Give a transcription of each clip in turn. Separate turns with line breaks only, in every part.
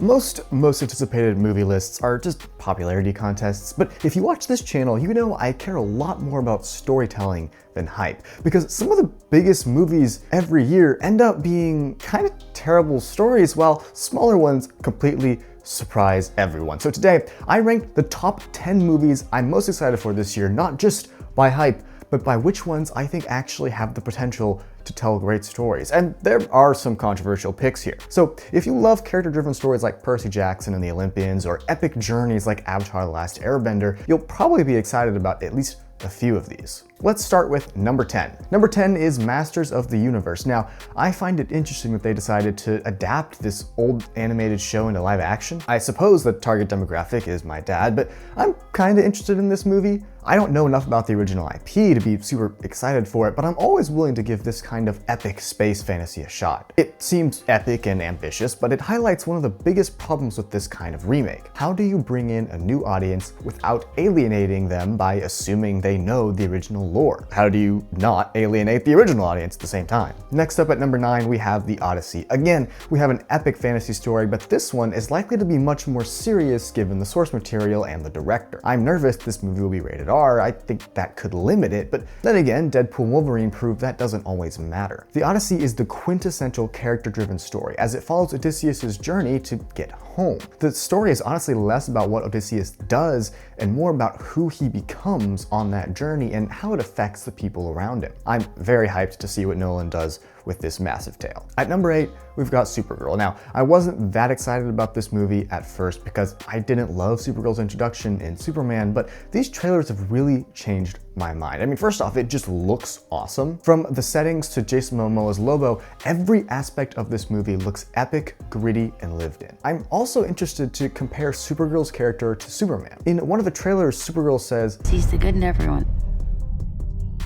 Most anticipated movie lists are just popularity contests, but if you watch this channel, you know I care a lot more about storytelling than hype, because some of the biggest movies every year end up being kind of terrible stories, while smaller ones completely surprise everyone. So today, I ranked the top 10 movies I'm most excited for this year, not just by hype, but by which ones I think actually have the potential to tell great stories. And there are some controversial picks here. So if you love character-driven stories like Percy Jackson and the Olympians, or epic journeys like Avatar: The Last Airbender, you'll probably be excited about at least a few of these. Let's start with number 10. Number 10 is Masters of the Universe. Now, I find it interesting that they decided to adapt this old animated show into live action. I suppose the target demographic is my dad, but I'm kinda interested in this movie. I don't know enough about the original IP to be super excited for it, but I'm always willing to give this kind of epic space fantasy a shot. It seems epic and ambitious, but it highlights one of the biggest problems with this kind of remake. How do you bring in a new audience without alienating them by assuming they know the original lore? How do you not alienate the original audience at the same time? Next up at number 9, we have the Odyssey. Again, we have an epic fantasy story, but this one is likely to be much more serious given the source material and the director. I'm nervous this movie will be rated R. I think that could limit it, but then again, Deadpool & Wolverine proved that doesn't always matter. The Odyssey is the quintessential character-driven story, as it follows Odysseus' journey to get home. The story is honestly less about what Odysseus does and more about who he becomes on that journey and how it affects the people around him. I'm very hyped to see what Nolan does with this massive tale. At number 8, we've got Supergirl. Now, I wasn't that excited about this movie at first because I didn't love Supergirl's introduction in Superman, but these trailers have really changed my mind. I mean, first off, it just looks awesome. From the settings to Jason Momoa's Lobo, every aspect of this movie looks epic, gritty, and lived in. I'm also interested to compare Supergirl's character to Superman. In one of the trailers, Supergirl says,
"Sees the good in everyone,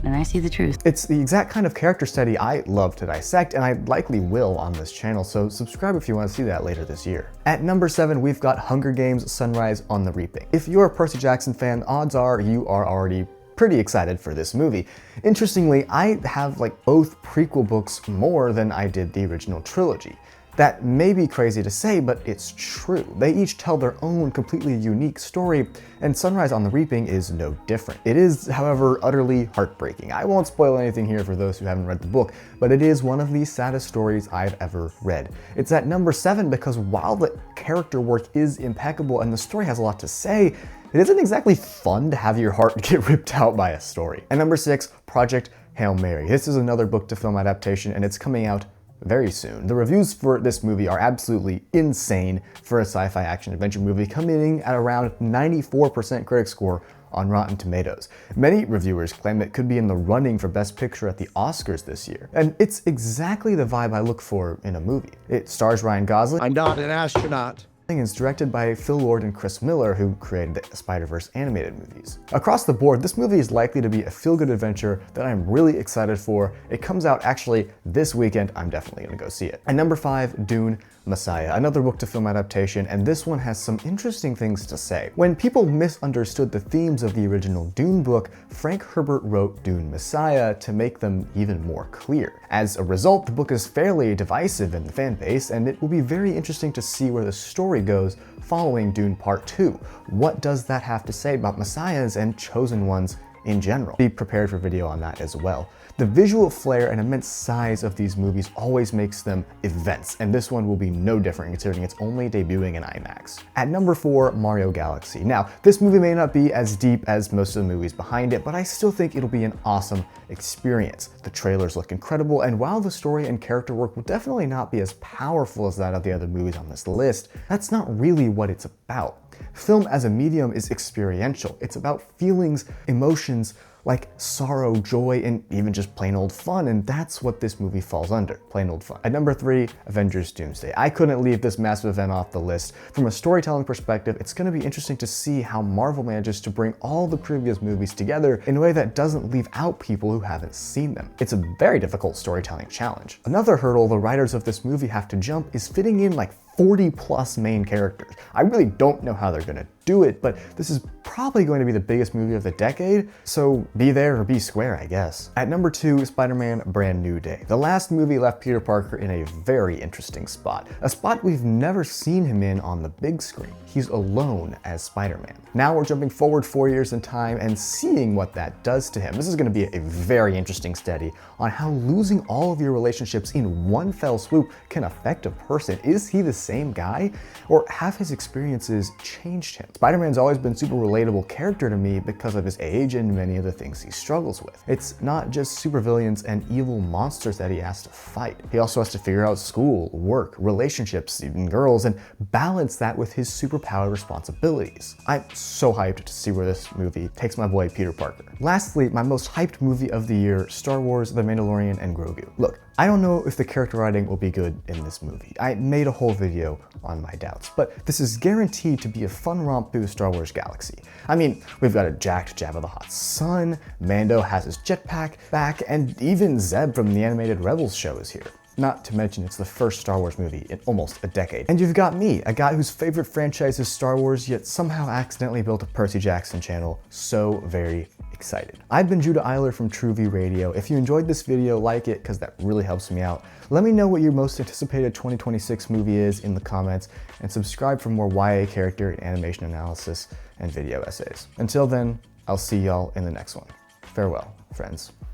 and I see the truth."
It's the exact kind of character study I love to dissect, and I likely will on this channel, so subscribe if you want to see that later this year. At number 7, we've got Hunger Games: Sunrise on the Reaping. If you're a Percy Jackson fan, odds are you are already pretty excited for this movie. Interestingly, I have both prequel books more than I did the original trilogy. That may be crazy to say, but it's true. They each tell their own completely unique story, and Sunrise on the Reaping is no different. It is, however, utterly heartbreaking. I won't spoil anything here for those who haven't read the book, but it is one of the saddest stories I've ever read. It's at number 7 because while the character work is impeccable and the story has a lot to say, it isn't exactly fun to have your heart get ripped out by a story. At number 6, Project Hail Mary. This is another book to film adaptation, and it's coming out very soon. The reviews for this movie are absolutely insane for a sci-fi action adventure movie, coming in at around 94% critic score on Rotten Tomatoes. Many reviewers claim it could be in the running for Best Picture at the Oscars this year. And it's exactly the vibe I look for in a movie. It stars Ryan Gosling.
I'm not an astronaut.
It's directed by Phil Lord and Chris Miller, who created the Spider-Verse animated movies. Across the board, this movie is likely to be a feel-good adventure that I'm really excited for. It comes out actually this weekend. I'm definitely gonna go see it. At number 5, Dune: Messiah, another book to film adaptation, and this one has some interesting things to say. When people misunderstood the themes of the original Dune book, Frank Herbert wrote Dune: Messiah to make them even more clear. As a result, the book is fairly divisive in the fan base, and it will be very interesting to see where the story goes following Dune Part 2. What does that have to say about Messiahs and Chosen Ones in general? Be prepared for video on that as well. The visual flair and immense size of these movies always makes them events, and this one will be no different considering it's only debuting in IMAX. At number 4, Mario Galaxy. Now, this movie may not be as deep as most of the movies behind it, but I still think it'll be an awesome experience. The trailers look incredible, and while the story and character work will definitely not be as powerful as that of the other movies on this list, that's not really what it's about. Film as a medium is experiential. It's about feelings, emotions, like sorrow, joy, and even just plain old fun, and that's what this movie falls under, plain old fun. At number 3, Avengers: Doomsday. I couldn't leave this massive event off the list. From a storytelling perspective, it's gonna be interesting to see how Marvel manages to bring all the previous movies together in a way that doesn't leave out people who haven't seen them. It's a very difficult storytelling challenge. Another hurdle the writers of this movie have to jump is fitting in 40 plus main characters. I really don't know how they're gonna do it, but this is probably going to be the biggest movie of the decade, so be there or be square, I guess. At number 2, Spider-Man Brand New Day. The last movie left Peter Parker in a very interesting spot, a spot we've never seen him in on the big screen. He's alone as Spider-Man. Now we're jumping forward 4 years in time and seeing what that does to him. This is going to be a very interesting study on how losing all of your relationships in one fell swoop can affect a person. Is he the same guy, or have his experiences changed him? Spider-Man's always been a super relatable character to me because of his age and many of the things he struggles with. It's not just supervillains and evil monsters that he has to fight. He also has to figure out school, work, relationships, even girls, and balance that with his superpower responsibilities. I'm so hyped to see where this movie takes my boy Peter Parker. Lastly, my most hyped movie of the year, Star Wars, The Mandalorian, and Grogu. Look, I don't know if the character writing will be good in this movie. I made a whole video on my doubts, but this is guaranteed to be a fun romp through the Star Wars galaxy. I mean, we've got a jacked Jabba the Hutt's son, Mando has his jetpack back, and even Zeb from the animated Rebels show is here. Not to mention it's the first Star Wars movie in almost a decade. And you've got me, a guy whose favorite franchise is Star Wars, yet somehow accidentally built a Percy Jackson channel. So very excited. I've been Judah Eiler from True V Radio. If you enjoyed this video, like it, because that really helps me out. Let me know what your most anticipated 2026 movie is in the comments, and subscribe for more YA character and animation analysis and video essays. Until then, I'll see y'all in the next one. Farewell, friends.